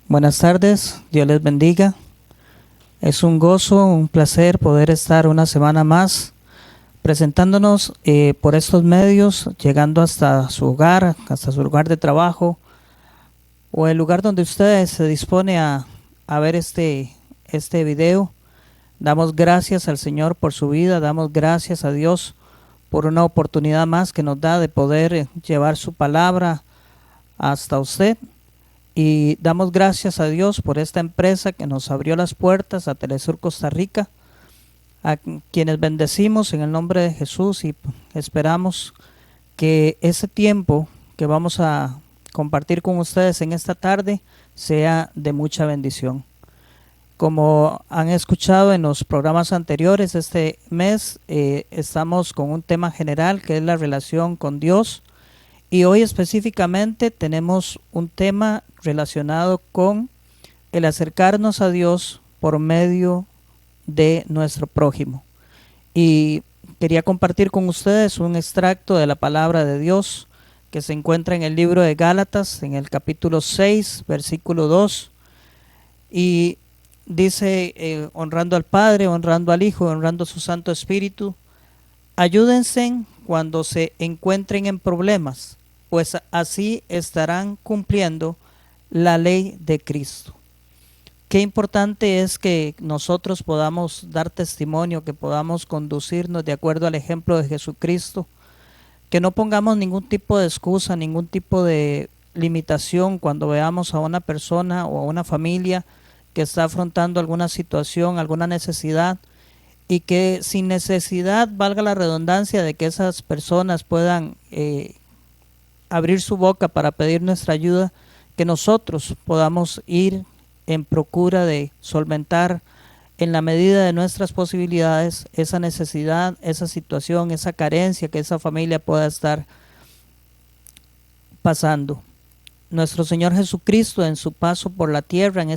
Buenas tardes, Dios les bendiga. Es un gozo, un placer poder estar una semana más presentándonos por estos medios, llegando hasta su hogar, hasta su lugar de trabajo o el lugar donde usted se dispone a ver este video. Damos gracias al Señor por su vida, damos gracias a Dios por una oportunidad más que nos da de poder llevar su palabra hasta usted. Y damos gracias a Dios por esta empresa que nos abrió las puertas a Telesur Costa Rica, a quienes bendecimos en el nombre de Jesús y esperamos que ese tiempo que vamos a compartir con ustedes en esta tarde sea de mucha bendición. Como han escuchado en los programas anteriores, este mes estamos con un tema general que es la relación con Dios. Y hoy específicamente tenemos un tema relacionado con el acercarnos a Dios por medio de nuestro prójimo. Y quería compartir con ustedes un extracto de la palabra de Dios que se encuentra en el libro de Gálatas, en el capítulo 6, versículo 2. Y dice, honrando al Padre, honrando al Hijo, honrando a su Santo Espíritu, ayúdense cuando se encuentren en problemas, pues así estarán cumpliendo la ley de Cristo. Qué importante es que nosotros podamos dar testimonio, que podamos conducirnos de acuerdo al ejemplo de Jesucristo, que no pongamos ningún tipo de excusa, ningún tipo de limitación cuando veamos a una persona o a una familia que está afrontando alguna situación, alguna necesidad, y que sin necesidad, valga la redundancia, de que esas personas puedan abrir su boca para pedir nuestra ayuda, que nosotros podamos ir en procura de solventar en la medida de nuestras posibilidades esa necesidad, esa situación, esa carencia que esa familia pueda estar pasando. Nuestro Señor Jesucristo, en su paso por la tierra, en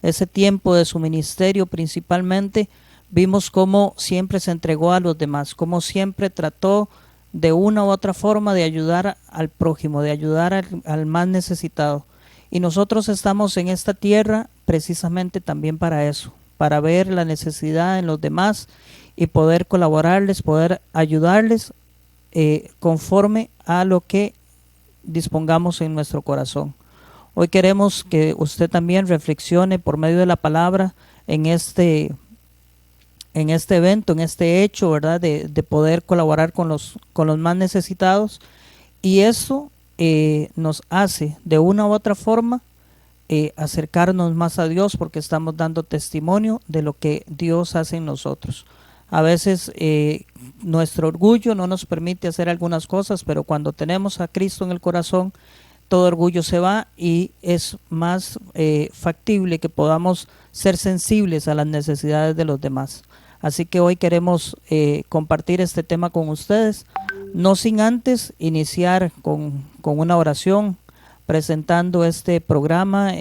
ese tiempo de su ministerio principalmente, vimos cómo siempre se entregó a los demás, cómo siempre trató de una u otra forma de ayudar al prójimo, de ayudar al más necesitado. Y nosotros estamos en esta tierra precisamente también para eso, para ver la necesidad en los demás y poder colaborarles, poder ayudarles conforme a lo que dispongamos en nuestro corazón. Hoy queremos que usted también reflexione por medio de la palabra en este evento, en este hecho, ¿verdad? De poder colaborar con los más necesitados, y eso nos hace de una u otra forma acercarnos más a Dios, porque estamos dando testimonio de lo que Dios hace en nosotros. A veces nuestro orgullo no nos permite hacer algunas cosas, pero cuando tenemos a Cristo en el corazón, todo orgullo se va y es más factible que podamos ser sensibles a las necesidades de los demás. Así que hoy queremos compartir este tema con ustedes, no sin antes iniciar con una oración, presentando este programa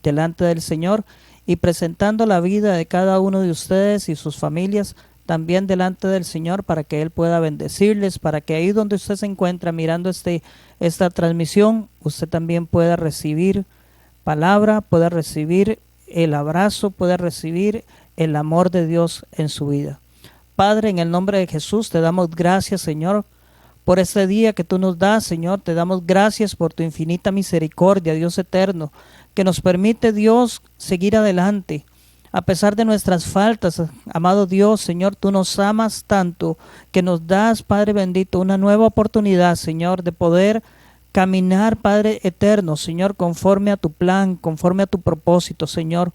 delante del Señor y presentando la vida de cada uno de ustedes y sus familias también delante del Señor, para que Él pueda bendecirles, para que ahí donde usted se encuentra mirando esta transmisión, usted también pueda recibir palabra, pueda recibir el abrazo, pueda recibir el amor de Dios en su vida. Padre, en el nombre de Jesús te damos gracias, Señor, por este día que tú nos das, Señor. Te damos gracias por tu infinita misericordia, Dios eterno, que nos permite, Dios, seguir adelante a pesar de nuestras faltas. Amado Dios, Señor, tú nos amas tanto que nos das, Padre bendito, una nueva oportunidad, Señor, de poder caminar, Padre eterno, Señor, conforme a tu plan, conforme a tu propósito, Señor.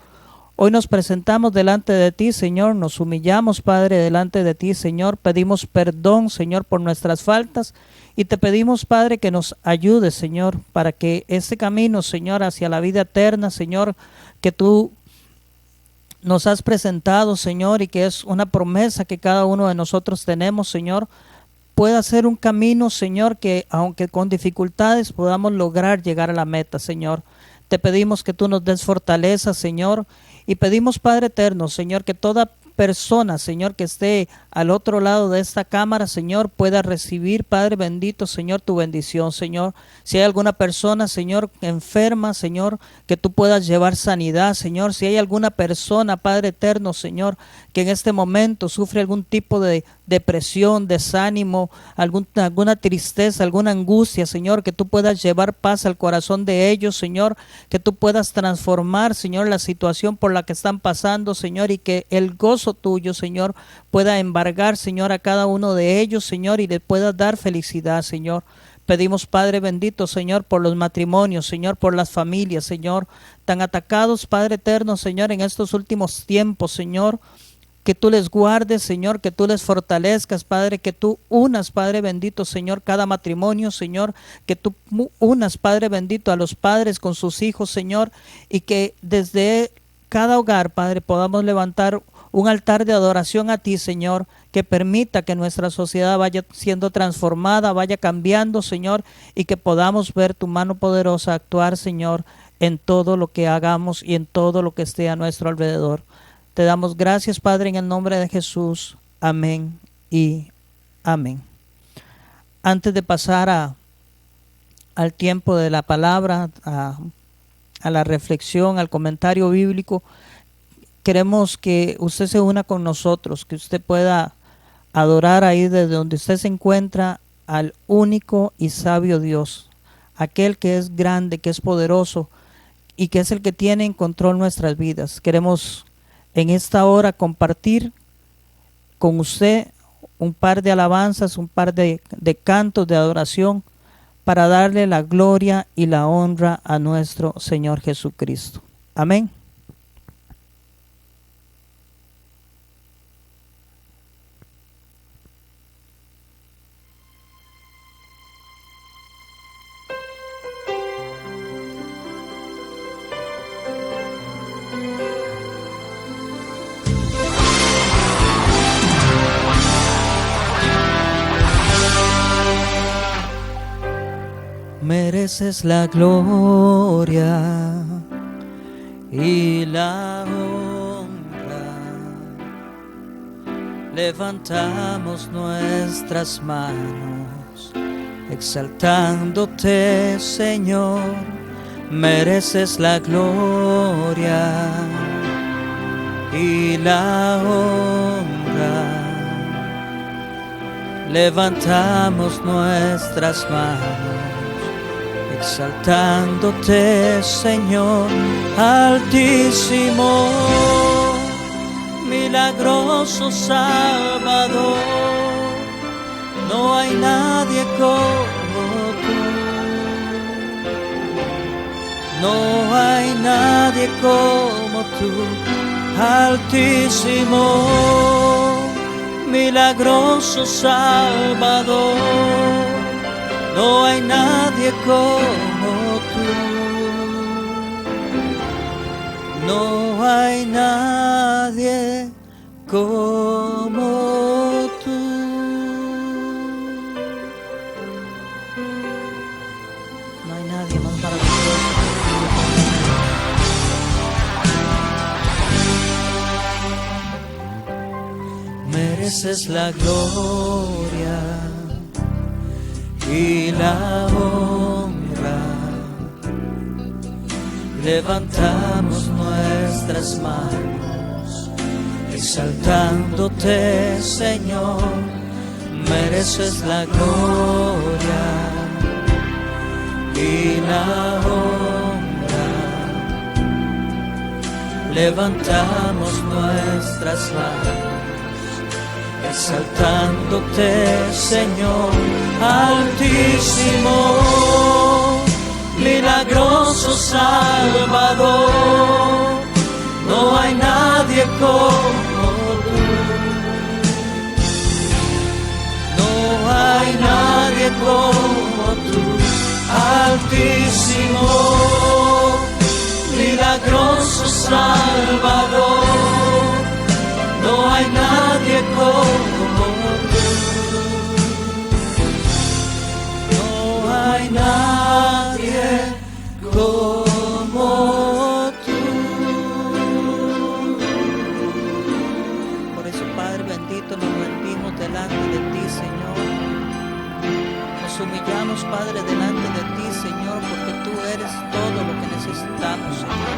Hoy nos presentamos delante de ti, Señor, nos humillamos, Padre, delante de ti, Señor, pedimos perdón, Señor, por nuestras faltas, y te pedimos, Padre, que nos ayudes, Señor, para que este camino, Señor, hacia la vida eterna, Señor, que tú nos has presentado, Señor, y que es una promesa que cada uno de nosotros tenemos, Señor, pueda ser un camino, Señor, que aunque con dificultades podamos lograr llegar a la meta, Señor. Te pedimos que tú nos des fortaleza, Señor, y pedimos, Padre eterno, Señor, que toda persona, Señor, que esté al otro lado de esta cámara, Señor, pueda recibir, Padre bendito, Señor, tu bendición, Señor. Si hay alguna persona, Señor, enferma, Señor, que tú puedas llevar sanidad, Señor. Si hay alguna persona, Padre eterno, Señor, que en este momento sufre algún tipo de depresión, desánimo, alguna tristeza, alguna angustia, Señor, que tú puedas llevar paz al corazón de ellos, Señor, que tú puedas transformar, Señor, la situación por la que están pasando, Señor, y que el gozo tuyo, Señor, pueda embargar, Señor, a cada uno de ellos, Señor, y le puedas dar felicidad, Señor. Pedimos, Padre bendito, Señor, por los matrimonios, Señor, por las familias, Señor, tan atacados, Padre eterno, Señor, en estos últimos tiempos, Señor, que tú les guardes, Señor, que tú les fortalezcas, Padre, que tú unas, Padre bendito, Señor, cada matrimonio, Señor, que tú unas, Padre bendito, a los padres con sus hijos, Señor, y que desde cada hogar, Padre, podamos levantar un altar de adoración a ti, Señor, que permita que nuestra sociedad vaya siendo transformada, vaya cambiando, Señor, y que podamos ver tu mano poderosa actuar, Señor, en todo lo que hagamos y en todo lo que esté a nuestro alrededor. Te damos gracias, Padre, en el nombre de Jesús. Amén y amén. Antes de pasar al tiempo de la palabra, a la reflexión, al comentario bíblico, queremos que usted se una con nosotros, que usted pueda adorar ahí desde donde usted se encuentra al único y sabio Dios, aquel que es grande, que es poderoso y que es el que tiene en control nuestras vidas. Queremos en esta hora compartir con usted un par de alabanzas, un par de cantos de adoración para darle la gloria y la honra a nuestro Señor Jesucristo. Amén. Mereces la gloria y la honra. Levantamos nuestras manos, exaltándote, Señor. Mereces la gloria y la honra. Levantamos nuestras manos, exaltándote, Señor, altísimo, milagroso Salvador. No hay nadie como tú, no hay nadie como tú, altísimo, milagroso Salvador. No hay nadie como tú, no hay nadie como tú. No hay nadie más maravilloso. Mereces la gloria y la honra. Levantamos nuestras manos, exaltándote, Señor. Mereces la gloria y la honra. Levantamos nuestras manos, exaltándote, Señor, altísimo, milagroso Salvador. No hay nadie como tú, no hay nadie como tú, altísimo, milagroso Salvador. No hay nadie como tú, no hay nadie como tú. humillamos, Padre, delante de ti, Señor, porque tú eres todo lo que necesitamos, Señor.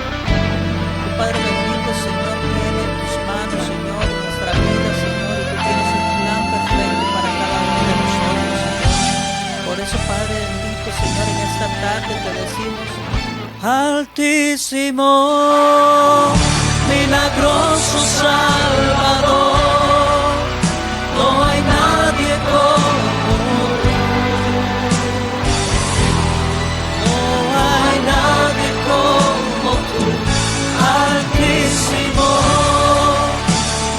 Tu Padre bendito, Señor, tiene en tus manos, Señor, nuestra vida, Señor, y tú tienes un plan perfecto para cada uno de nosotros, Señor. Por eso, Padre bendito, Señor, en esta tarde te decimos: Altísimo, milagroso Salvador, no hay nadie como tú, no hay nadie como tú. Altísimo,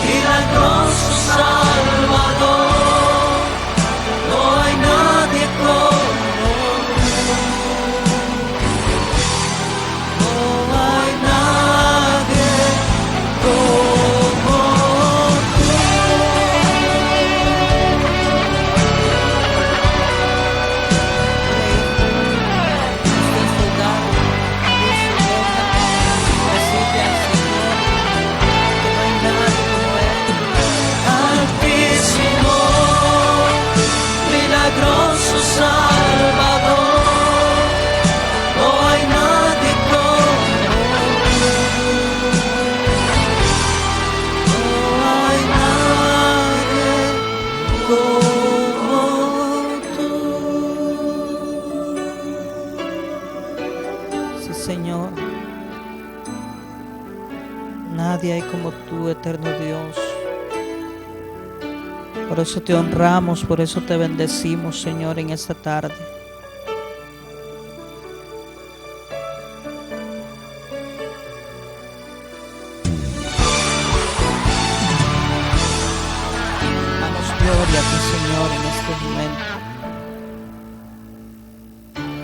milagroso Salvador, no hay nadie como tú. Señor, nadie hay como tú, eterno Dios. Por eso te honramos, por eso te bendecimos, Señor, en esta tarde. Damos gloria a ti, Señor, en este momento.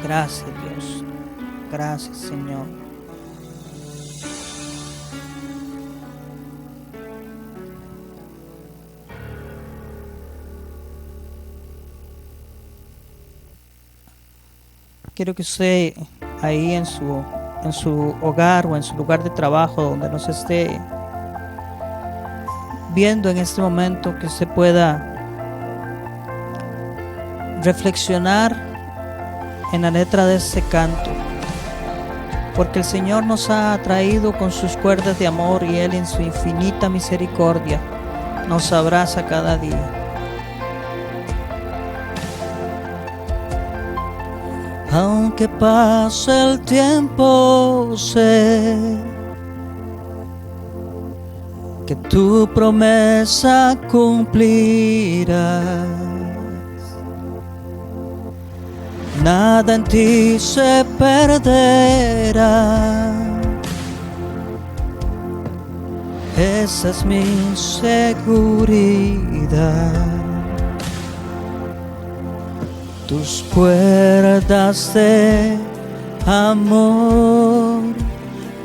Gracias, Dios. Gracias, Señor. Quiero que usted ahí en su hogar o en su lugar de trabajo, donde nos esté viendo en este momento, que usted pueda reflexionar en la letra de este canto. Porque el Señor nos ha atraído con sus cuerdas de amor y Él en su infinita misericordia nos abraza cada día. Aunque pase el tiempo, sé que tu promesa cumplirás. Nada en ti se perderá. Esa es mi seguridad. Tus cuerdas de amor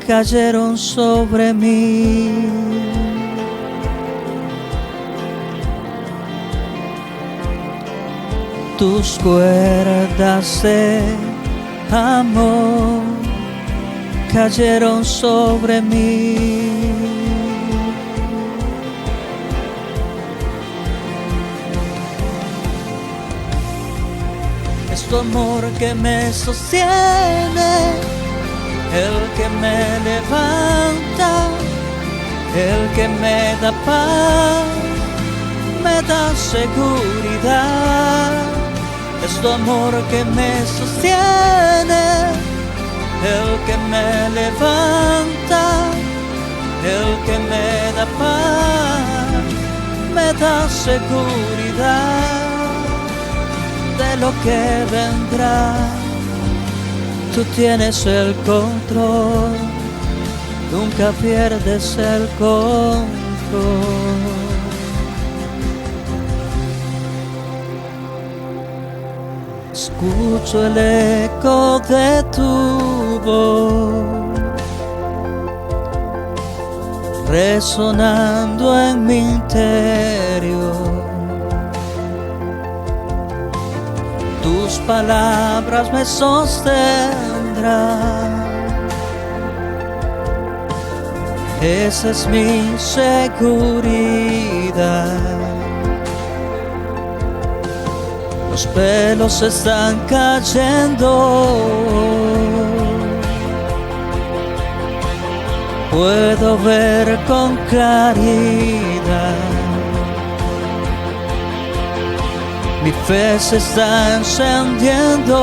cayeron sobre mí. Tus cuerdas de amor cayeron sobre mí. Es tu amor que me sostiene, el que me levanta, el que me da paz, me da seguridad. Es tu amor que me sostiene, el que me levanta, el que me da paz, me da seguridad de lo que vendrá. Tú tienes el control, nunca pierdes el control. Escucho el eco de tu voz resonando en mi interior. Tus palabras me sostendrán. Esa es mi seguridad. los velos están cayendo. Puedo ver con claridad. Mi fe se está encendiendo.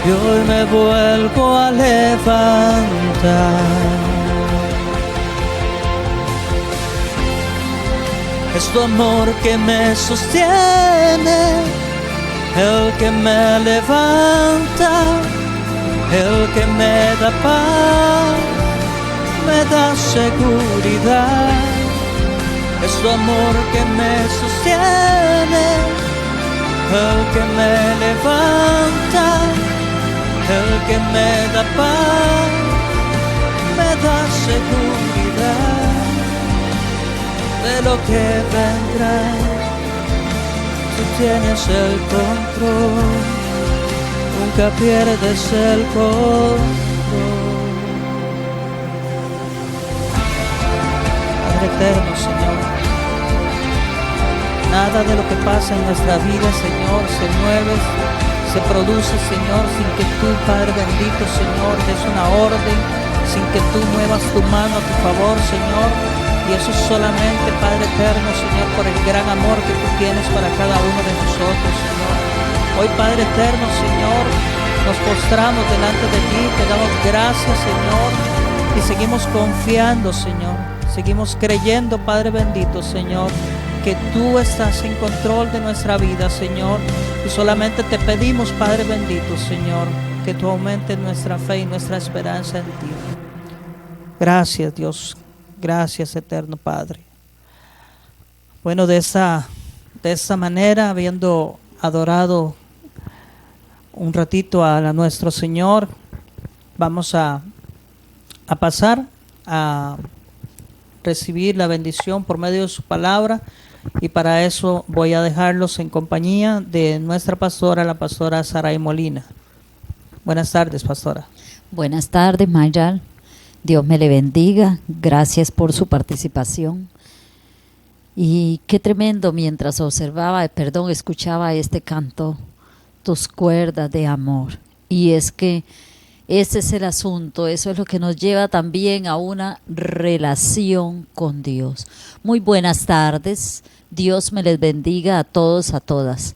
Y hoy me vuelvo a levantar. Es tu amor que me sostiene, el que me levanta, el que me da paz, me da seguridad. Es tu amor que me sostiene, el que me levanta, el que me da paz, me da seguridad de lo que vendrá. Tú tienes el control, nunca pierdes el control. Padre eterno, Señor, nada de lo que pasa en nuestra vida, Señor, se mueve, se produce, Señor, sin que tú, Padre bendito, Señor, des una orden, sin que tú muevas tu mano a tu favor, Señor. Y eso solamente, Padre eterno, Señor, por el gran amor que tú tienes para cada uno de nosotros, Señor. Hoy, Padre eterno, Señor, nos postramos delante de ti, te damos gracias, Señor, y seguimos confiando, Señor. Seguimos creyendo, Padre bendito, Señor, que tú estás en control de nuestra vida, Señor. Y solamente te pedimos, Padre bendito, Señor, que tú aumentes nuestra fe y nuestra esperanza en ti. Gracias, Dios. Gracias, eterno Padre. Bueno, de esta manera, habiendo adorado un ratito a nuestro Señor, vamos a pasar a recibir la bendición por medio de su palabra, y para eso voy a dejarlos en compañía de nuestra pastora, la pastora Saray Molina. Buenas tardes, pastora. Buenas tardes, Mayal. Dios me le bendiga. Gracias por su participación. Y qué tremendo mientras escuchaba este canto, tus cuerdas de amor. Y es que ese es el asunto, eso es lo que nos lleva también a una relación con Dios. Muy buenas tardes, Dios me les bendiga a todos, a todas.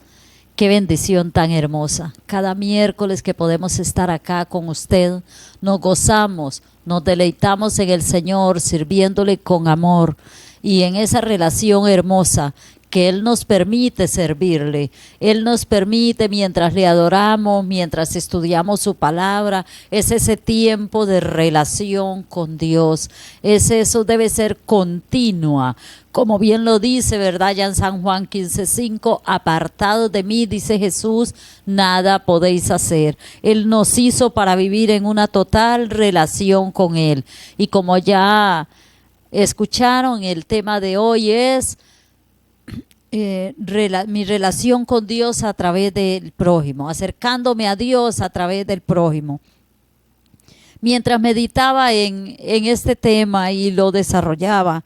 Qué bendición tan hermosa. Cada miércoles que podemos estar acá con usted, nos gozamos, nos deleitamos en el Señor, sirviéndole con amor y en esa relación hermosa que Él nos permite servirle. Él nos permite, mientras le adoramos, mientras estudiamos su palabra, es ese tiempo de relación con Dios. Eso debe ser continua. Como bien lo dice, ¿verdad? Ya en San Juan 15:5, apartados de mí, dice Jesús, nada podéis hacer. Él nos hizo para vivir en una total relación con Él. Y como ya escucharon, el tema de hoy es mi relación con Dios a través del prójimo, acercándome a Dios a través del prójimo. Mientras meditaba en este tema y lo desarrollaba,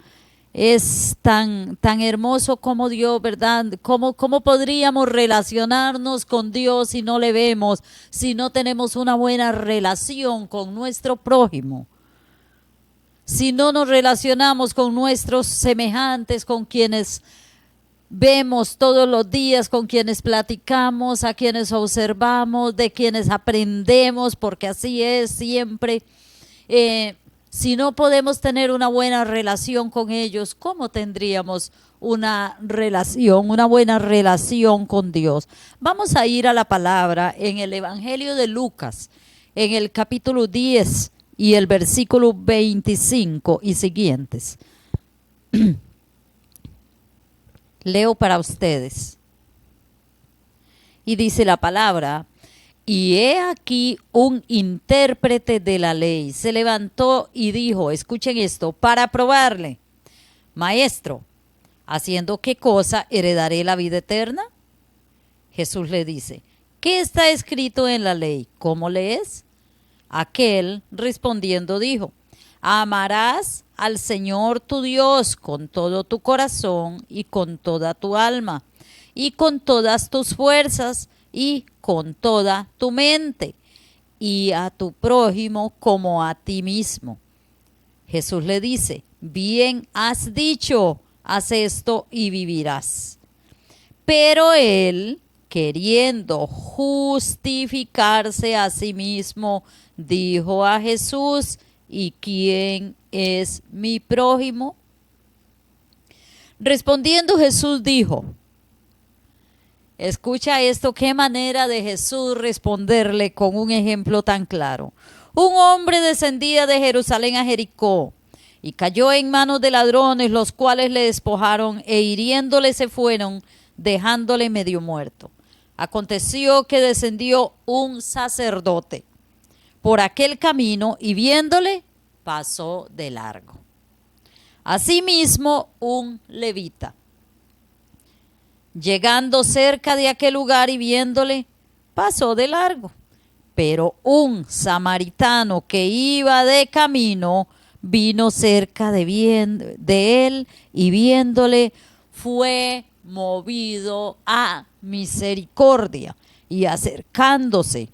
es tan hermoso como Dios, ¿verdad? ¿Cómo podríamos relacionarnos con Dios si no le vemos, si no tenemos una buena relación con nuestro prójimo? Si no nos relacionamos con nuestros semejantes, con quienes vemos todos los días, con quienes platicamos, a quienes observamos, de quienes aprendemos, porque así es siempre. Si no podemos tener una buena relación con ellos, ¿cómo tendríamos una buena relación con Dios? Vamos a ir a la palabra en el Evangelio de Lucas, en el capítulo 10 y el versículo 25 y siguientes. Leo para ustedes. Y dice la palabra: y he aquí un intérprete de la ley se levantó y dijo, escuchen esto, para probarle: Maestro, ¿haciendo qué cosa heredaré la vida eterna? Jesús le dice: ¿qué está escrito en la ley? ¿Cómo lees? Aquel respondiendo dijo: amarás al Señor tu Dios con todo tu corazón y con toda tu alma y con todas tus fuerzas y con toda tu mente, y a tu prójimo como a ti mismo. Jesús le dice, bien has dicho, haz esto y vivirás. Pero él, queriendo justificarse a sí mismo, dijo a Jesús, ¿y quién es mi prójimo? Respondiendo Jesús dijo, escucha esto, qué manera de Jesús responderle con un ejemplo tan claro. Un hombre descendía de Jerusalén a Jericó y cayó en manos de ladrones, los cuales le despojaron e hiriéndole se fueron, dejándole medio muerto. Aconteció que descendió un sacerdote por aquel camino y viéndole pasó de largo. Asimismo, un levita, llegando cerca de aquel lugar y viéndole, pasó de largo. Pero un samaritano que iba de camino vino cerca de él y viéndole fue movido a misericordia y acercándose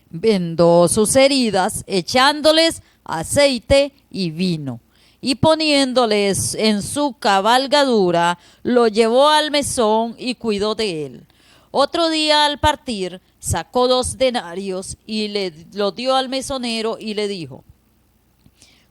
vendó sus heridas, echándoles aceite y vino. Y poniéndoles en su cabalgadura, lo llevó al mesón y cuidó de él. Otro día al partir, sacó 2 denarios y lo dio al mesonero y le dijo,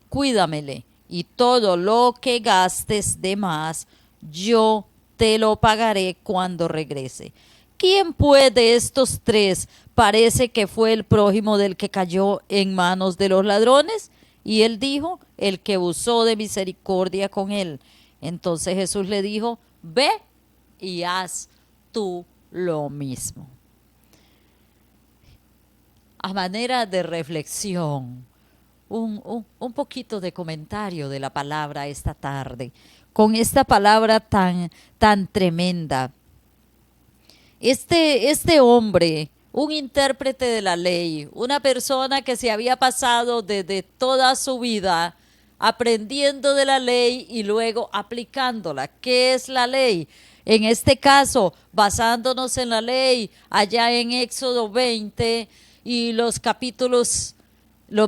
cuídamele, y todo lo que gastes de más, yo te lo pagaré cuando regrese. ¿Quién pues de estos 3 parece que fue el prójimo del que cayó en manos de los ladrones? Y él dijo, el que usó de misericordia con él. Entonces Jesús le dijo, ve y haz tú lo mismo. A manera de reflexión, un poquito de comentario de la palabra esta tarde, con esta palabra tan tremenda. Este hombre, un intérprete de la ley, una persona que se había pasado desde toda su vida aprendiendo de la ley y luego aplicándola. ¿Qué es la ley? En este caso, basándonos en la ley, allá en Éxodo 20 y los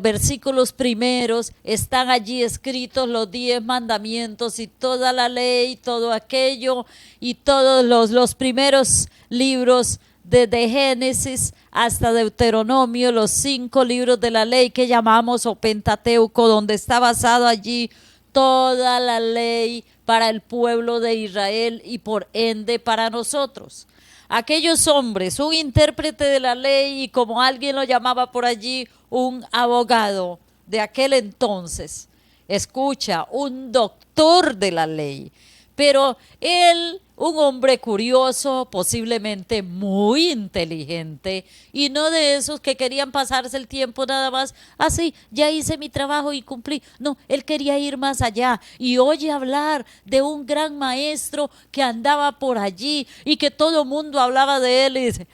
versículos primeros, están allí escritos los 10 mandamientos y toda la ley, todo aquello y todos los primeros libros desde Génesis hasta Deuteronomio, los 5 libros de la ley que llamamos o Pentateuco, donde está basado allí toda la ley para el pueblo de Israel y por ende para nosotros. Aquellos hombres, un intérprete de la ley y como alguien lo llamaba por allí, un abogado de aquel entonces, escucha, un doctor de la ley, pero él, un hombre curioso, posiblemente muy inteligente y no de esos que querían pasarse el tiempo nada más, así, ya hice mi trabajo y cumplí. No, él quería ir más allá y oye hablar de un gran maestro que andaba por allí y que todo mundo hablaba de él y dice,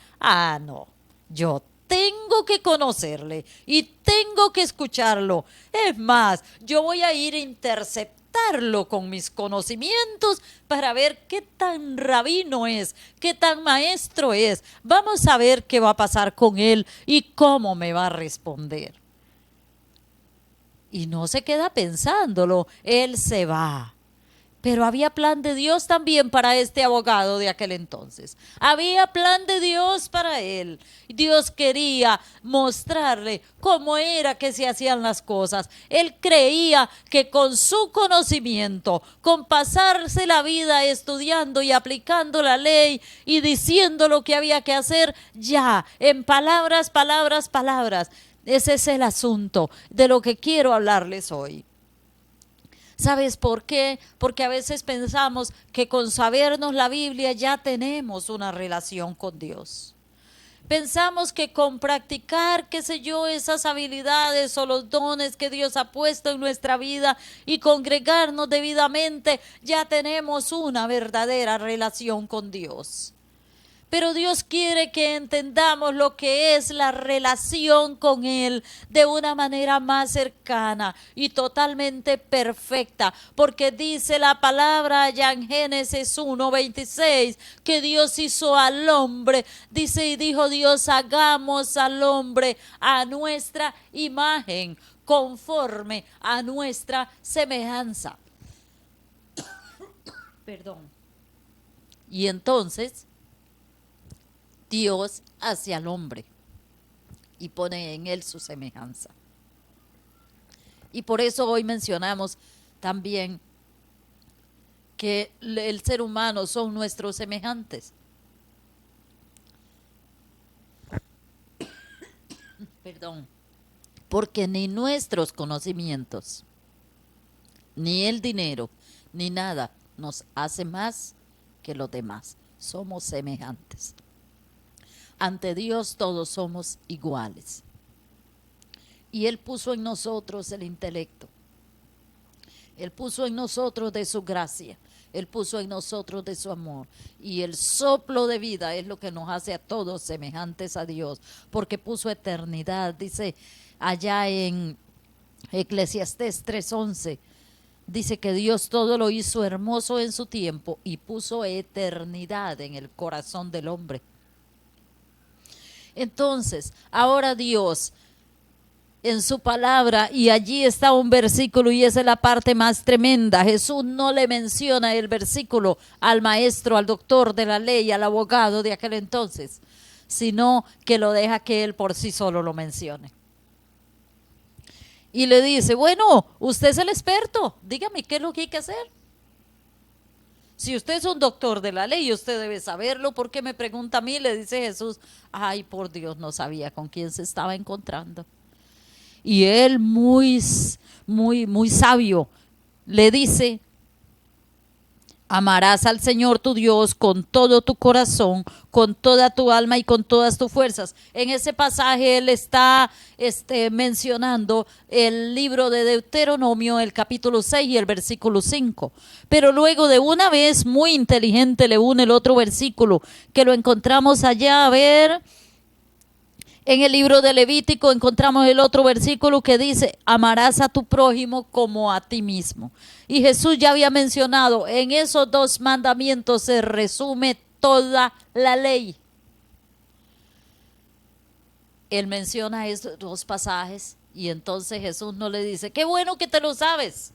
no, yo tengo que conocerle y tengo que escucharlo. Es más, yo voy a ir a interceptarlo con mis conocimientos para ver qué tan rabino es, qué tan maestro es. Vamos a ver qué va a pasar con él y cómo me va a responder. Y no se queda pensándolo, él se va. Pero había plan de Dios también para este abogado de aquel entonces. Había plan de Dios para él. Dios quería mostrarle cómo era que se hacían las cosas. Él creía que con su conocimiento, con pasarse la vida estudiando y aplicando la ley y diciendo lo que había que hacer, ya, en palabras, palabras, palabras. Ese es el asunto de lo que quiero hablarles hoy. ¿Sabes por qué? Porque a veces pensamos que con sabernos la Biblia ya tenemos una relación con Dios. Pensamos que con practicar, qué sé yo, esas habilidades o los dones que Dios ha puesto en nuestra vida y congregarnos debidamente, ya tenemos una verdadera relación con Dios. Pero Dios quiere que entendamos lo que es la relación con Él de una manera más cercana y totalmente perfecta. Porque dice la palabra allá en Génesis 1:26 que Dios hizo al hombre. Dice, y dijo Dios, hagamos al hombre a nuestra imagen, conforme a nuestra semejanza. Perdón. Y entonces Dios hace al hombre y pone en él su semejanza. Y por eso hoy mencionamos también que el ser humano son nuestros semejantes. Perdón. Porque ni nuestros conocimientos, ni el dinero, ni nada nos hace más que los demás. Somos semejantes. Ante Dios todos somos iguales. Y Él puso en nosotros el intelecto. Él puso en nosotros de su gracia. Él puso en nosotros de su amor. Y el soplo de vida es lo que nos hace a todos semejantes a Dios. Porque puso eternidad. Dice allá en Eclesiastés 3:11. Dice que Dios todo lo hizo hermoso en su tiempo y puso eternidad en el corazón del hombre. Entonces, ahora Dios en su palabra, y allí está un versículo y esa es la parte más tremenda. Jesús no le menciona el versículo al maestro, al doctor de la ley, al abogado de aquel entonces, sino que lo deja que él por sí solo lo mencione. Y le dice, bueno, usted es el experto, dígame qué es lo que hay que hacer. Si usted es un doctor de la ley, usted debe saberlo. ¿Por qué me pregunta a mí? Le dice Jesús. Ay, por Dios, no sabía con quién se estaba encontrando. Y él muy sabio le dice, amarás al Señor tu Dios con todo tu corazón, con toda tu alma y con todas tus fuerzas. En ese pasaje él está mencionando el libro de Deuteronomio, el capítulo 6 y el versículo 5. Pero luego de una vez muy inteligente le une el otro versículo que lo encontramos allá, a ver, en el libro de Levítico encontramos el otro versículo que dice, amarás a tu prójimo como a ti mismo. Y Jesús ya había mencionado, en esos dos mandamientos se resume toda la ley. Él menciona estos dos pasajes y entonces Jesús no le dice, qué bueno que te lo sabes,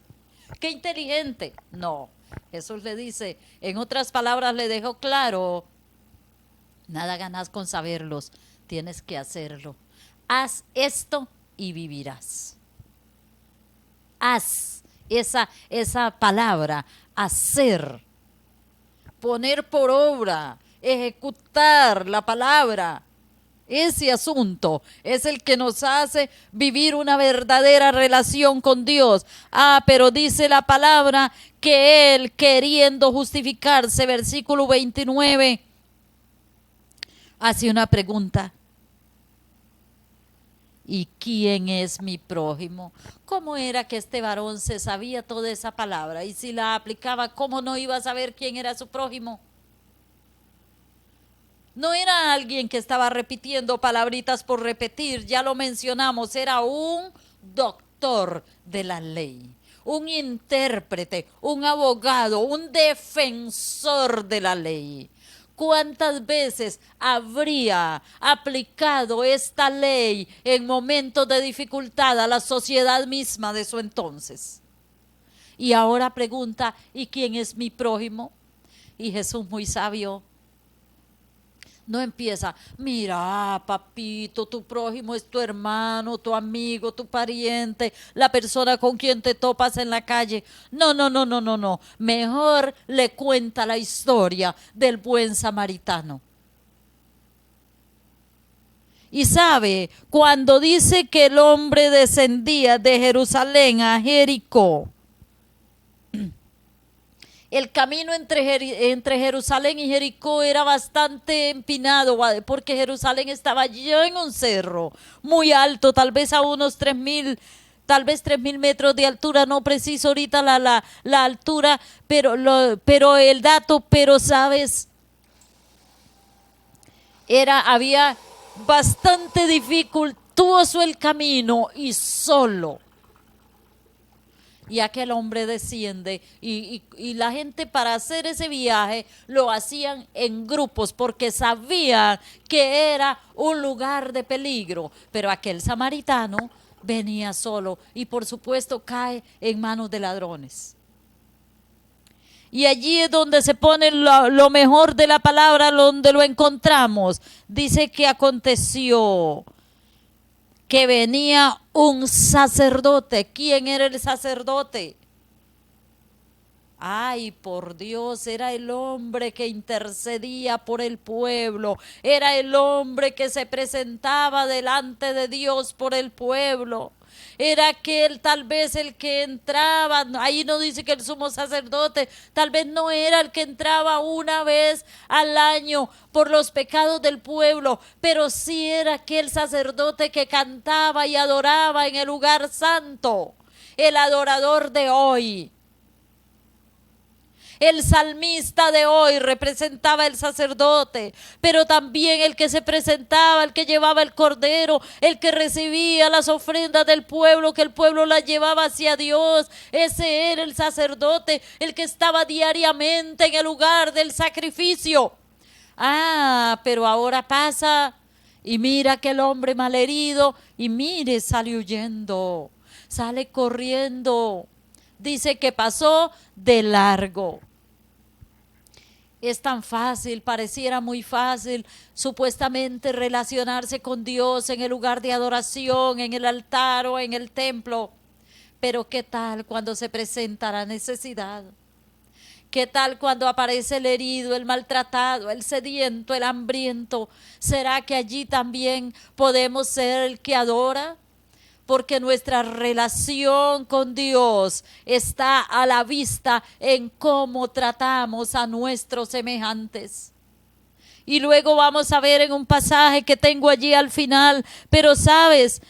qué inteligente. No, Jesús le dice, en otras palabras le dejó claro, nada ganas con saberlos. Tienes que hacerlo. Haz esto y vivirás. Haz esa palabra, hacer, poner por obra, ejecutar la palabra. Ese asunto es el que nos hace vivir una verdadera relación con Dios. Pero dice la palabra que él, queriendo justificarse, versículo 29, hace una pregunta. ¿Y quién es mi prójimo? ¿Cómo era que este varón se sabía toda esa palabra? Y si la aplicaba, ¿cómo no iba a saber quién era su prójimo? No era alguien que estaba repitiendo palabritas por repetir, ya lo mencionamos, era un doctor de la ley, un intérprete, un abogado, un defensor de la ley. ¿Cuántas veces habría aplicado esta ley en momentos de dificultad a la sociedad misma de su entonces? Y ahora pregunta, ¿y quién es mi prójimo? Y Jesús, muy sabio, no empieza, mira, papito, tu prójimo es tu hermano, tu amigo, tu pariente, la persona con quien te topas en la calle. No. Mejor le cuenta la historia del buen samaritano. Y sabe, cuando dice que el hombre descendía de Jerusalén a Jericó, el camino entre Jerusalén y Jericó era bastante empinado, porque Jerusalén estaba allí en un cerro muy alto, tal vez a unos 3.000 metros de altura, no preciso ahorita la altura, pero el dato, pero sabes, había bastante dificultuoso el camino y solo. Y aquel hombre desciende y la gente para hacer ese viaje lo hacían en grupos porque sabían que era un lugar de peligro. Pero aquel samaritano venía solo y por supuesto cae en manos de ladrones. Y allí es donde se pone lo mejor de la palabra, donde lo encontramos. Dice que aconteció que venía un sacerdote. ¿Quién era el sacerdote? Ay, por Dios, era el hombre que intercedía por el pueblo, era el hombre que se presentaba delante de Dios por el pueblo. Era aquel tal vez el que entraba, ahí no dice que el sumo sacerdote, tal vez no era el que entraba una vez al año por los pecados del pueblo, pero sí era aquel sacerdote que cantaba y adoraba en el lugar santo, el adorador de hoy. El salmista de hoy representaba el sacerdote, pero también el que se presentaba, el que llevaba el cordero, el que recibía las ofrendas del pueblo, que el pueblo las llevaba hacia Dios. Ese era el sacerdote, el que estaba diariamente en el lugar del sacrificio. Ah, pero ahora pasa y mira aquel hombre malherido y mire, sale huyendo, sale corriendo. Dice que pasó de largo. Es tan fácil, pareciera muy fácil, supuestamente relacionarse con Dios en el lugar de adoración, en el altar o en el templo. Pero ¿qué tal cuando se presenta la necesidad? ¿Qué tal cuando aparece el herido, el maltratado, el sediento, el hambriento? ¿Será que allí también podemos ser el que adora? Porque nuestra relación con Dios está a la vista en cómo tratamos a nuestros semejantes. Y luego vamos a ver en un pasaje que tengo allí al final, pero sabes,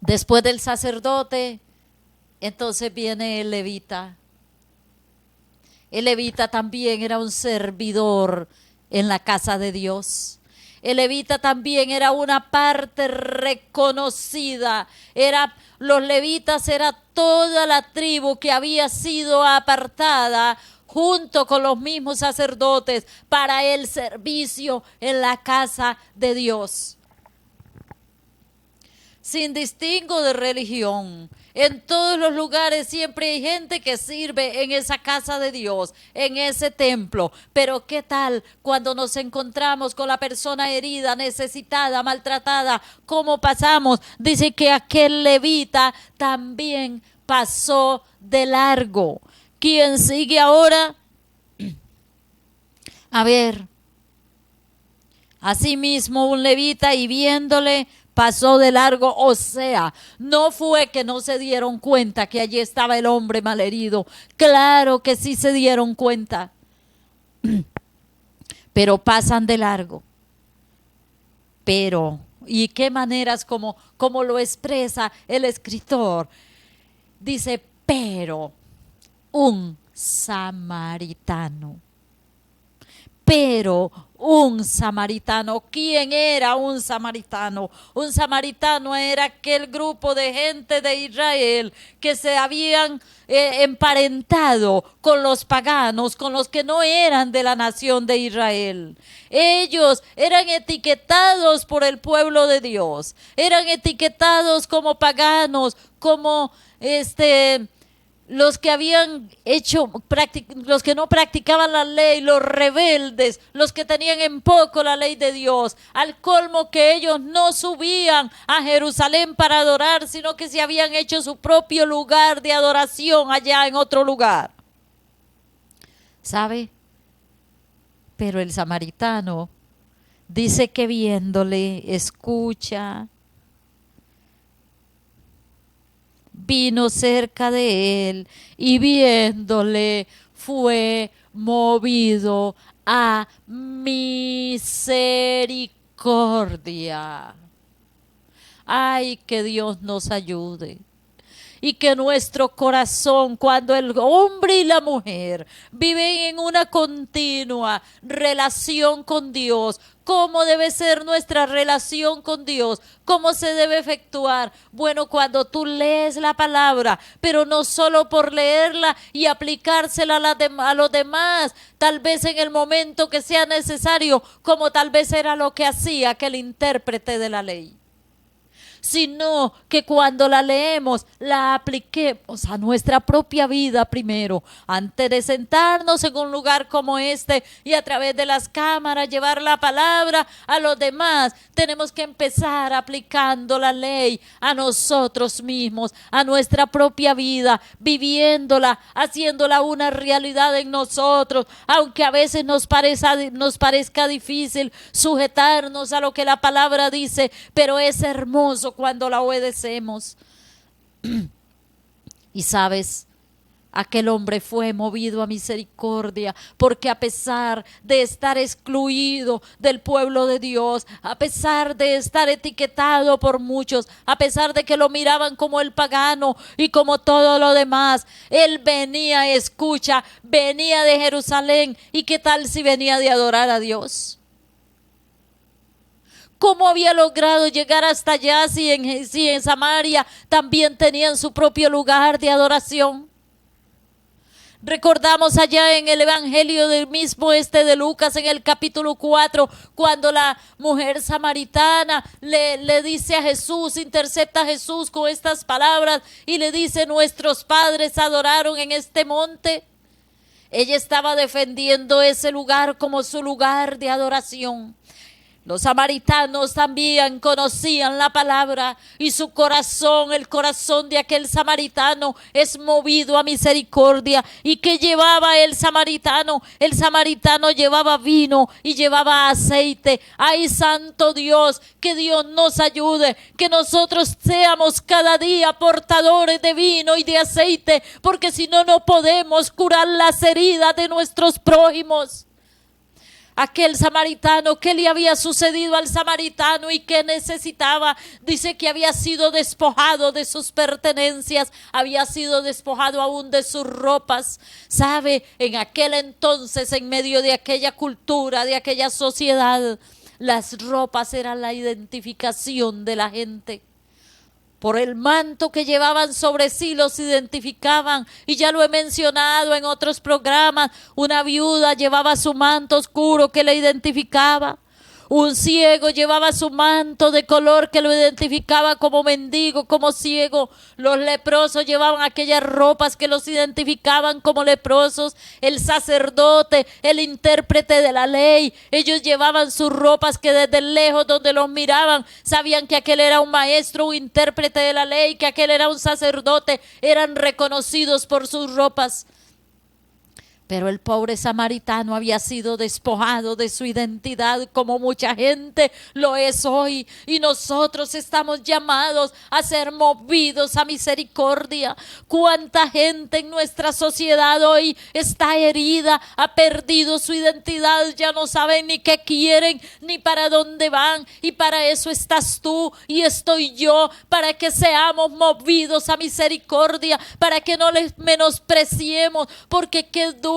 después del sacerdote, entonces viene el levita. El levita también era un servidor en la casa de Dios. El levita también era una parte reconocida. Los levitas era toda la tribu que había sido apartada junto con los mismos sacerdotes para el servicio en la casa de Dios. Sin distingo de religión. En todos los lugares siempre hay gente que sirve en esa casa de Dios, en ese templo. Pero ¿qué tal cuando nos encontramos con la persona herida, necesitada, maltratada? ¿Cómo pasamos? Dice que aquel levita también pasó de largo. ¿Quién sigue ahora? A ver. Asimismo un levita y viéndole pasó de largo, o sea, no fue que no se dieron cuenta que allí estaba el hombre malherido. Claro que sí se dieron cuenta, pero pasan de largo. Pero, ¿y qué maneras como lo expresa el escritor? Dice, pero un samaritano. Pero un samaritano. ¿Quién era un samaritano? Un samaritano era aquel grupo de gente de Israel que se habían emparentado con los paganos, con los que no eran de la nación de Israel. Ellos eran etiquetados por el pueblo de Dios, eran etiquetados como paganos, como los que habían los que no practicaban la ley, los rebeldes, los que tenían en poco la ley de Dios, al colmo que ellos no subían a Jerusalén para adorar, sino que se habían hecho su propio lugar de adoración allá en otro lugar. ¿Sabe? Pero el samaritano dice que viéndole, escucha, vino cerca de él y viéndole fue movido a misericordia. Ay, que Dios nos ayude. y que nuestro corazón, cuando el hombre y la mujer viven en una continua relación con Dios, ¿cómo debe ser nuestra relación con Dios? ¿Cómo se debe efectuar? Bueno, cuando tú lees la palabra, pero no solo por leerla y aplicársela a los demás, tal vez en el momento que sea necesario, como tal vez era lo que hacía aquel intérprete de la ley, sino que cuando la leemos, la apliquemos a nuestra propia vida primero, antes de sentarnos en un lugar como este y a través de las cámaras llevar la palabra a los demás. Tenemos que empezar aplicando la ley a nosotros mismos, a nuestra propia vida, viviéndola, haciéndola una realidad en nosotros, aunque a veces nos parezca difícil sujetarnos a lo que la palabra dice, pero es hermoso cuando la obedecemos. Y sabes, aquel hombre fue movido a misericordia, porque a pesar de estar excluido del pueblo de Dios, a pesar de estar etiquetado por muchos, a pesar de que lo miraban como el pagano y como todo lo demás, él venía, venía de Jerusalén. ¿Y qué tal si venía de adorar a Dios? ¿Cómo había logrado llegar hasta allá si en Samaria también tenían su propio lugar de adoración? Recordamos allá en el evangelio del mismo de Lucas, en el capítulo 4, cuando la mujer samaritana le dice a Jesús, intercepta a Jesús con estas palabras y le dice: nuestros padres adoraron en este monte. Ella estaba defendiendo ese lugar como su lugar de adoración. Los samaritanos también conocían la palabra y su corazón, el corazón de aquel samaritano, es movido a misericordia. ¿Y qué llevaba el samaritano? El samaritano llevaba vino y llevaba aceite. ¡Ay, santo Dios! Que Dios nos ayude, que nosotros seamos cada día portadores de vino y de aceite, porque si no, no podemos curar las heridas de nuestros prójimos. Aquel samaritano, ¿qué le había sucedido al samaritano y qué necesitaba? Dice que había sido despojado de sus pertenencias, había sido despojado aún de sus ropas. ¿Sabe? En aquel entonces, en medio de aquella cultura, de aquella sociedad, las ropas eran la identificación de la gente. Por el manto que llevaban sobre sí los identificaban, y ya lo he mencionado en otros programas. Una viuda llevaba su manto oscuro que le identificaba. Un ciego llevaba su manto de color que lo identificaba como mendigo, como ciego. Los leprosos llevaban aquellas ropas que los identificaban como leprosos. El sacerdote, el intérprete de la ley, ellos llevaban sus ropas que desde lejos donde los miraban sabían que aquel era un maestro, un intérprete de la ley, que aquel era un sacerdote. Eran reconocidos por sus ropas. Pero el pobre samaritano había sido despojado de su identidad, como mucha gente lo es hoy, y nosotros estamos llamados a ser movidos a misericordia. ¿Cuánta gente en nuestra sociedad hoy está herida, ha perdido su identidad, ya no saben ni qué quieren ni para dónde van? Y para eso estás tú y estoy yo, para que seamos movidos a misericordia, para que no les menospreciemos, porque qué duro,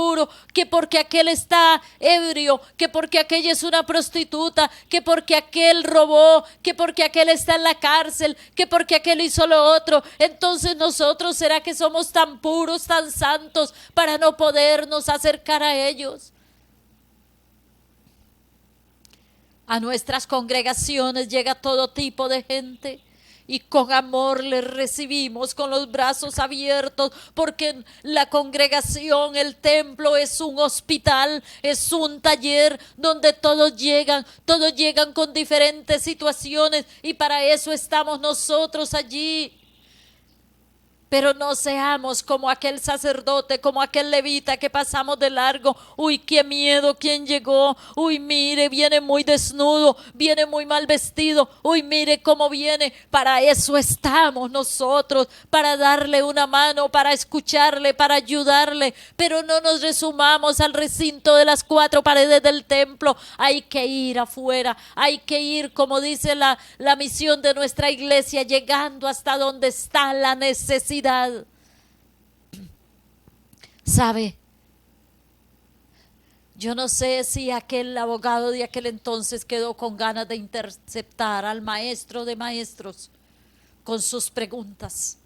que porque aquel está ebrio, que porque aquella es una prostituta, que porque aquel robó, que porque aquel está en la cárcel, que porque aquel hizo lo otro. Entonces nosotros, ¿será que somos tan puros, tan santos para no podernos acercar a ellos? A nuestras congregaciones llega todo tipo de gente, y con amor les recibimos con los brazos abiertos, porque la congregación, el templo, es un hospital, es un taller donde todos llegan con diferentes situaciones, y para eso estamos nosotros allí. Pero no seamos como aquel sacerdote, como aquel levita que pasamos de largo. Uy, qué miedo, ¿quién llegó? Uy, mire, viene muy desnudo, viene muy mal vestido. Uy, mire cómo viene. Para eso estamos nosotros, para darle una mano, para escucharle, para ayudarle. Pero no nos resumamos al recinto de las cuatro paredes del templo. Hay que ir afuera, hay que ir, como dice la misión de nuestra iglesia, llegando hasta donde está la necesidad necesidad. ¿Sabe? Yo no sé si aquel abogado de aquel entonces quedó con ganas de interceptar al maestro de maestros con sus preguntas.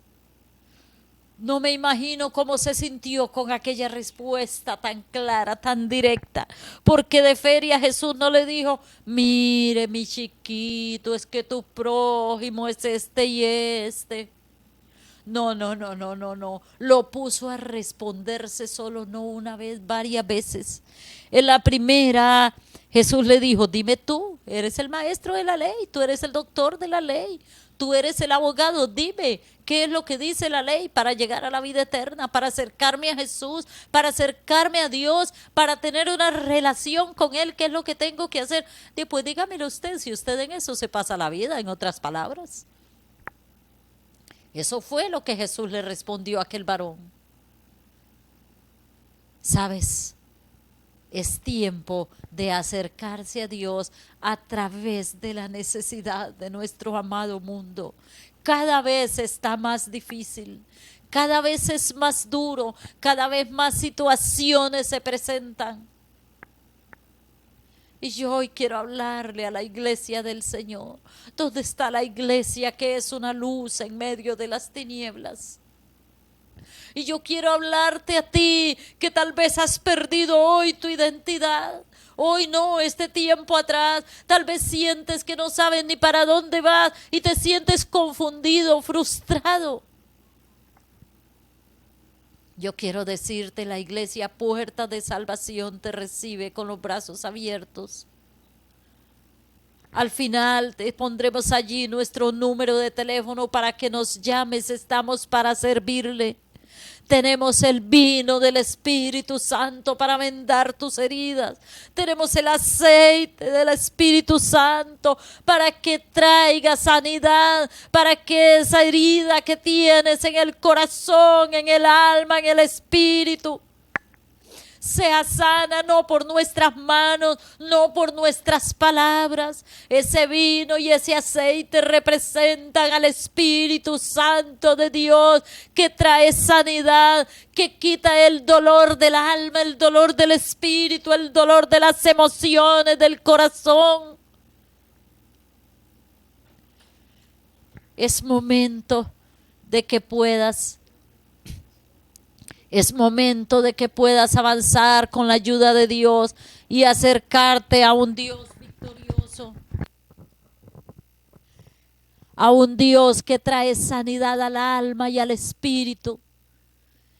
No me imagino cómo se sintió con aquella respuesta tan clara, tan directa, porque de feria Jesús no le dijo: mire mi chiquito, es que tu prójimo es este y este. No, lo puso a responderse solo, no una vez, varias veces. En la primera, Jesús le dijo: dime tú, eres el maestro de la ley, tú eres el doctor de la ley, tú eres el abogado, dime, ¿qué es lo que dice la ley para llegar a la vida eterna, para acercarme a Jesús, para acercarme a Dios, para tener una relación con Él? ¿Qué es lo que tengo que hacer? Después dígamelo usted, si usted en eso se pasa la vida, en otras palabras. Eso fue lo que Jesús le respondió a aquel varón. ¿Sabes? Es tiempo de acercarse a Dios a través de la necesidad de nuestro amado mundo. Cada vez está más difícil, cada vez es más duro, cada vez más situaciones se presentan. Y yo hoy quiero hablarle a la iglesia del Señor. ¿Dónde está la iglesia que es una luz en medio de las tinieblas? Y yo quiero hablarte a ti que tal vez has perdido hoy tu identidad. Hoy no, este tiempo atrás, tal vez sientes que no sabes ni para dónde vas y te sientes confundido, frustrado. Yo quiero decirte, la iglesia Puerta de Salvación te recibe con los brazos abiertos. Al final te pondremos allí nuestro número de teléfono para que nos llames, estamos para servirle. Tenemos el vino del Espíritu Santo para vendar tus heridas. Tenemos el aceite del Espíritu Santo para que traiga sanidad, para que esa herida que tienes en el corazón, en el alma, en el espíritu, sea sana, no por nuestras manos, no por nuestras palabras. Ese vino y ese aceite representan al Espíritu Santo de Dios, que trae sanidad, que quita el dolor del alma, el dolor del espíritu, el dolor de las emociones, del corazón. Es momento de que puedas avanzar con la ayuda de Dios y acercarte a un Dios victorioso, a un Dios que trae sanidad al alma y al espíritu.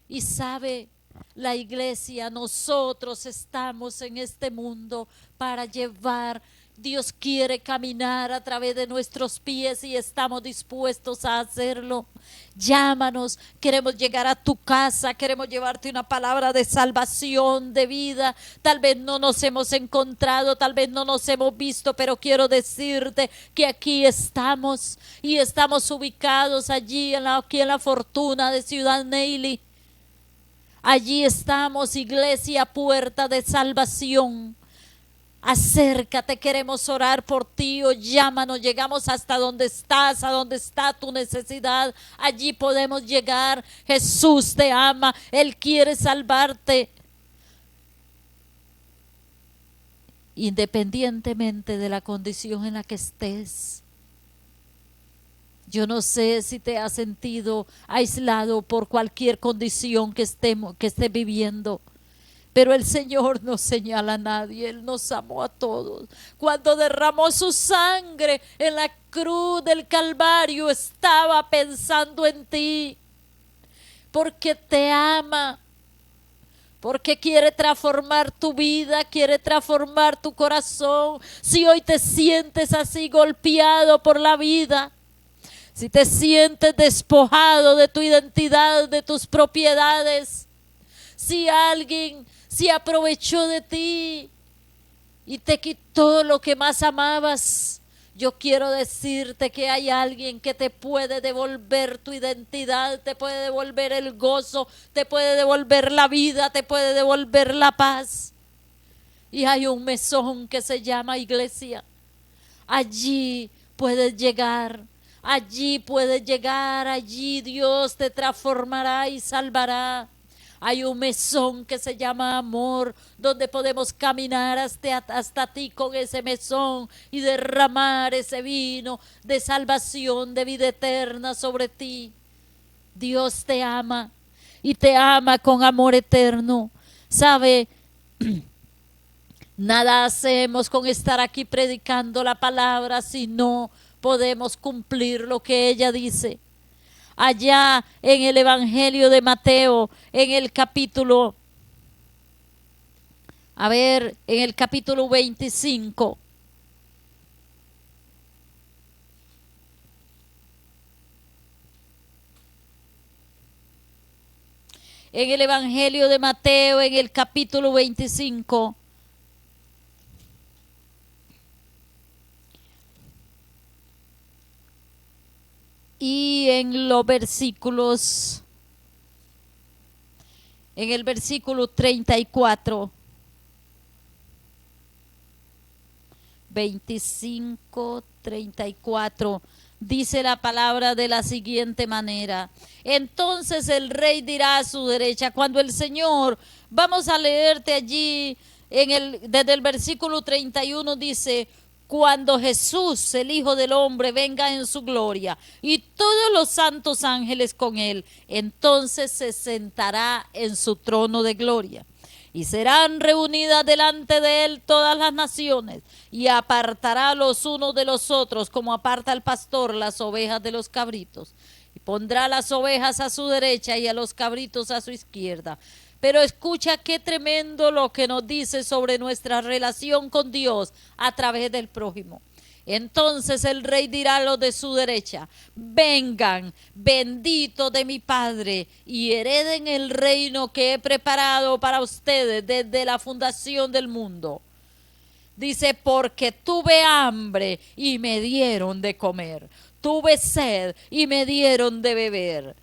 Y sabe, la iglesia, nosotros estamos en este mundo para llevar. Dios quiere caminar a través de nuestros pies y estamos dispuestos a hacerlo. Llámanos, queremos llegar a tu casa, queremos llevarte una palabra de salvación, de vida. Tal vez no nos hemos encontrado, tal vez no nos hemos visto, pero quiero decirte que aquí estamos y estamos ubicados allí aquí en la Fortuna de Ciudad Neily. Allí estamos, iglesia Puerta de Salvación. Acércate, queremos orar por ti, o llámanos, llegamos hasta donde estás, a donde está tu necesidad, allí podemos llegar. Jesús te ama, Él quiere salvarte. Independientemente de la condición en la que estés. Yo no sé si te has sentido aislado por cualquier condición que estés viviendo. Pero el Señor no señala a nadie, Él nos amó a todos. Cuando derramó su sangre en la cruz del Calvario, estaba pensando en ti, porque te ama, porque quiere transformar tu vida, quiere transformar tu corazón. Si hoy te sientes así golpeado por la vida, si te sientes despojado de tu identidad, de tus propiedades, si alguien se aprovechó de ti y te quitó lo que más amabas, yo quiero decirte que hay alguien que te puede devolver tu identidad, te puede devolver el gozo, te puede devolver la vida, te puede devolver la paz. Y hay un mesón que se llama iglesia. Allí puedes llegar. Allí puedes llegar, allí Dios te transformará y salvará. Hay un mesón que se llama amor, donde podemos caminar hasta ti con ese mesón y derramar ese vino de salvación, de vida eterna sobre ti. Dios te ama y te ama con amor eterno. ¿Sabe? Nada hacemos con estar aquí predicando la palabra si no podemos cumplir lo que ella dice. Allá en el Evangelio de Mateo, en el capítulo, en el capítulo 25. En el Evangelio de Mateo, en el capítulo 25. Y en los versículos, en el versículo 34, 25, 34, dice la palabra de la siguiente manera: entonces el rey dirá a su derecha, cuando el Señor, vamos a leerte allí, desde el versículo 31 dice: cuando Jesús, el Hijo del Hombre, venga en su gloria y todos los santos ángeles con él, entonces se sentará en su trono de gloria. Y serán reunidas delante de él todas las naciones, y apartará los unos de los otros, como aparta el pastor las ovejas de los cabritos. Y pondrá las ovejas a su derecha y a los cabritos a su izquierda. Pero escucha qué tremendo lo que nos dice sobre nuestra relación con Dios a través del prójimo. Entonces el rey dirá a los de su derecha: vengan, benditos de mi Padre, y hereden el reino que he preparado para ustedes desde la fundación del mundo. Dice: porque tuve hambre y me dieron de comer, tuve sed y me dieron de beber.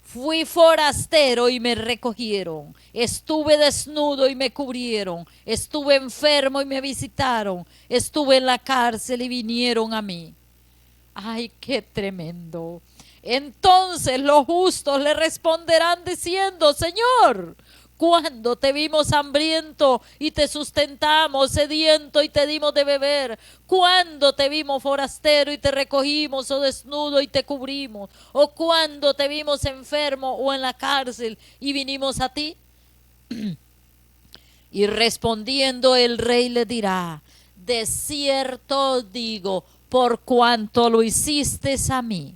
Fui forastero y me recogieron, estuve desnudo y me cubrieron, estuve enfermo y me visitaron, estuve en la cárcel y vinieron a mí. ¡Ay, qué tremendo! Entonces los justos le responderán diciendo: Señor, ¿cuándo te vimos hambriento y te sustentamos, sediento y te dimos de beber? ¿Cuándo te vimos forastero y te recogimos, o desnudo y te cubrimos? ¿O cuándo te vimos enfermo o en la cárcel y vinimos a ti? Y respondiendo el rey le dirá: de cierto os digo, por cuanto lo hiciste a mí,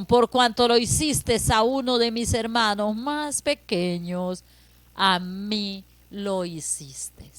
por cuanto lo hiciste a uno de mis hermanos más pequeños, a mí lo hiciste.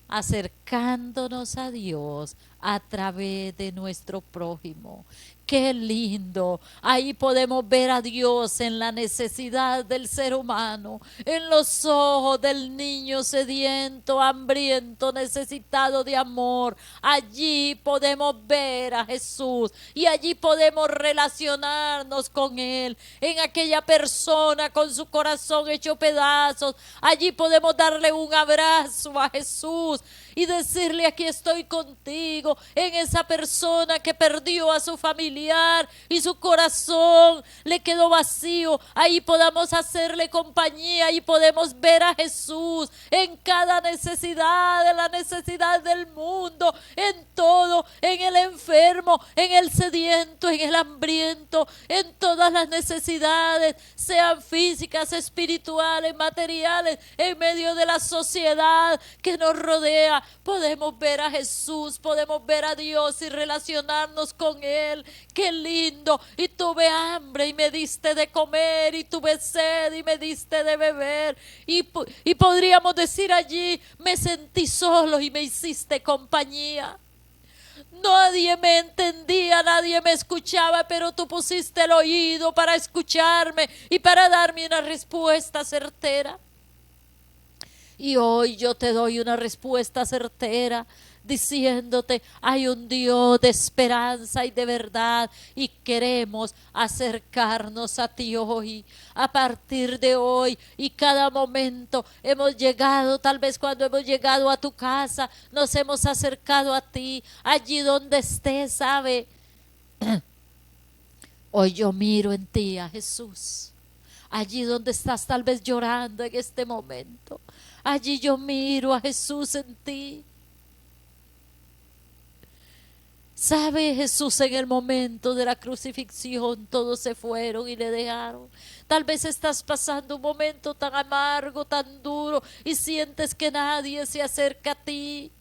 Acercándonos a Dios a través de nuestro prójimo. ¡Qué lindo! Ahí podemos ver a Dios en la necesidad del ser humano, en los ojos del niño sediento, hambriento, necesitado de amor. Allí podemos ver a Jesús y allí podemos relacionarnos con Él, en aquella persona con su corazón hecho pedazos. Allí podemos darle un abrazo a Jesús y decirle: aquí estoy contigo, en esa persona que perdió a su familiar y su corazón le quedó vacío. Ahí podamos hacerle compañía y podemos ver a Jesús en cada necesidad, en la necesidad del mundo, en todo, en el enfermo, en el sediento, en el hambriento, en todas las necesidades, sean físicas, espirituales, materiales, en medio de la sociedad que nos rodea. Podemos ver a Jesús, podemos ver a Dios y relacionarnos con Él. ¡Qué lindo! Y tuve hambre y me diste de comer, y tuve sed y me diste de beber. Y podríamos decir allí: me sentí solo y me hiciste compañía. Nadie me entendía, nadie me escuchaba, pero tú pusiste el oído para escucharme y para darme una respuesta certera. Y hoy yo te doy una respuesta certera. diciéndote, hay un Dios de esperanza y de verdad, y queremos acercarnos a ti hoy. A partir de hoy y cada momento hemos llegado, tal vez cuando hemos llegado a tu casa, nos hemos acercado a ti, allí donde estés, ¿sabe? Hoy yo miro en ti a Jesús. Allí donde estás tal vez llorando en este momento, allí yo miro a Jesús en ti. ¿Sabe? Jesús, en el momento de la crucifixión todos se fueron y le dejaron. Tal vez estás pasando un momento tan amargo, tan duro, y sientes que nadie se acerca a ti.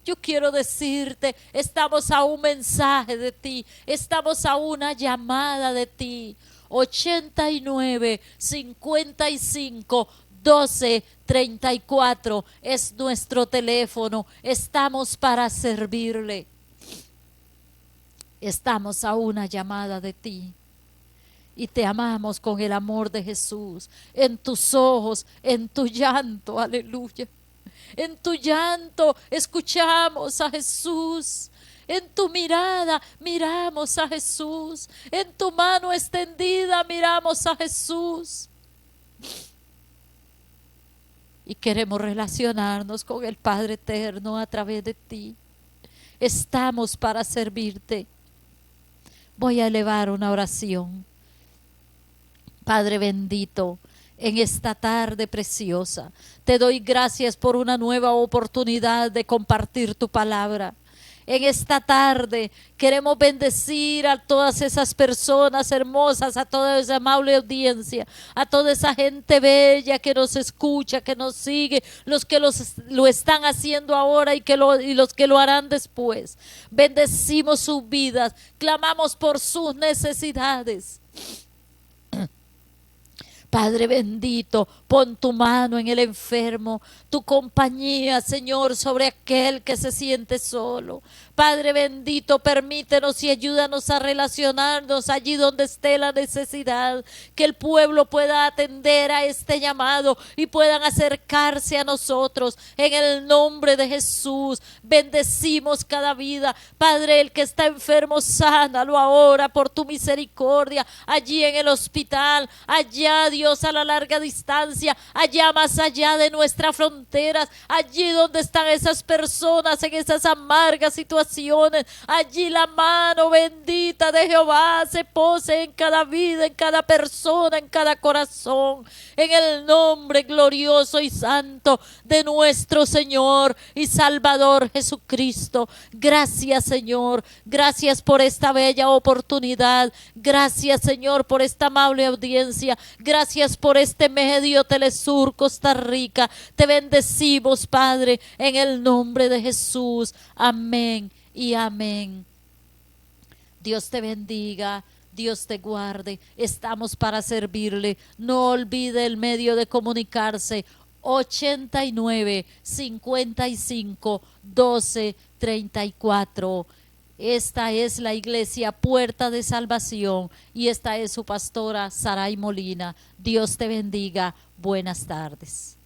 Yo quiero decirte, estamos a un mensaje de ti, estamos a una llamada de ti. 89 55 12 34 es nuestro teléfono. Estamos para servirle. Estamos a una llamada de ti. Y te amamos con el amor de Jesús. En tus ojos, en tu llanto, aleluya. En tu llanto escuchamos a Jesús. En tu mirada miramos a Jesús. En tu mano extendida miramos a Jesús. Y queremos relacionarnos con el Padre Eterno a través de ti. Estamos para servirte. Voy a elevar una oración. Padre bendito, en esta tarde preciosa, te doy gracias por una nueva oportunidad de compartir tu palabra. En esta tarde queremos bendecir a todas esas personas hermosas, a toda esa amable audiencia, a toda esa gente bella que nos escucha, que nos sigue, los que lo están haciendo ahora y los que lo harán después. Bendecimos sus vidas, clamamos por sus necesidades. Padre bendito, pon tu mano en el enfermo, tu compañía, Señor, sobre aquel que se siente solo. Padre bendito, permítenos y ayúdanos a relacionarnos allí donde esté la necesidad, que el pueblo pueda atender a este llamado y puedan acercarse a nosotros. En el nombre de Jesús, bendecimos cada vida. Padre, el que está enfermo, sánalo ahora por tu misericordia, allí en el hospital, allá, Dios, a la larga distancia, allá más allá de nuestras fronteras, allí donde están esas personas en esas amargas situaciones. Allí la mano bendita de Jehová se pose en cada vida, en cada persona, en cada corazón, en el nombre glorioso y santo de nuestro Señor y Salvador Jesucristo. Gracias, Señor, gracias por esta bella oportunidad, gracias, Señor, por esta amable audiencia, gracias por este medio Telesur Costa Rica. Te bendecimos, Padre, en el nombre de Jesús. Amén y amén. Dios te bendiga, Dios te guarde. Estamos para servirle. No olvide el medio de comunicarse: 89 55 12 34. Esta es la iglesia Puerta de Salvación y esta es su pastora Saray Molina. Dios te bendiga. Buenas tardes.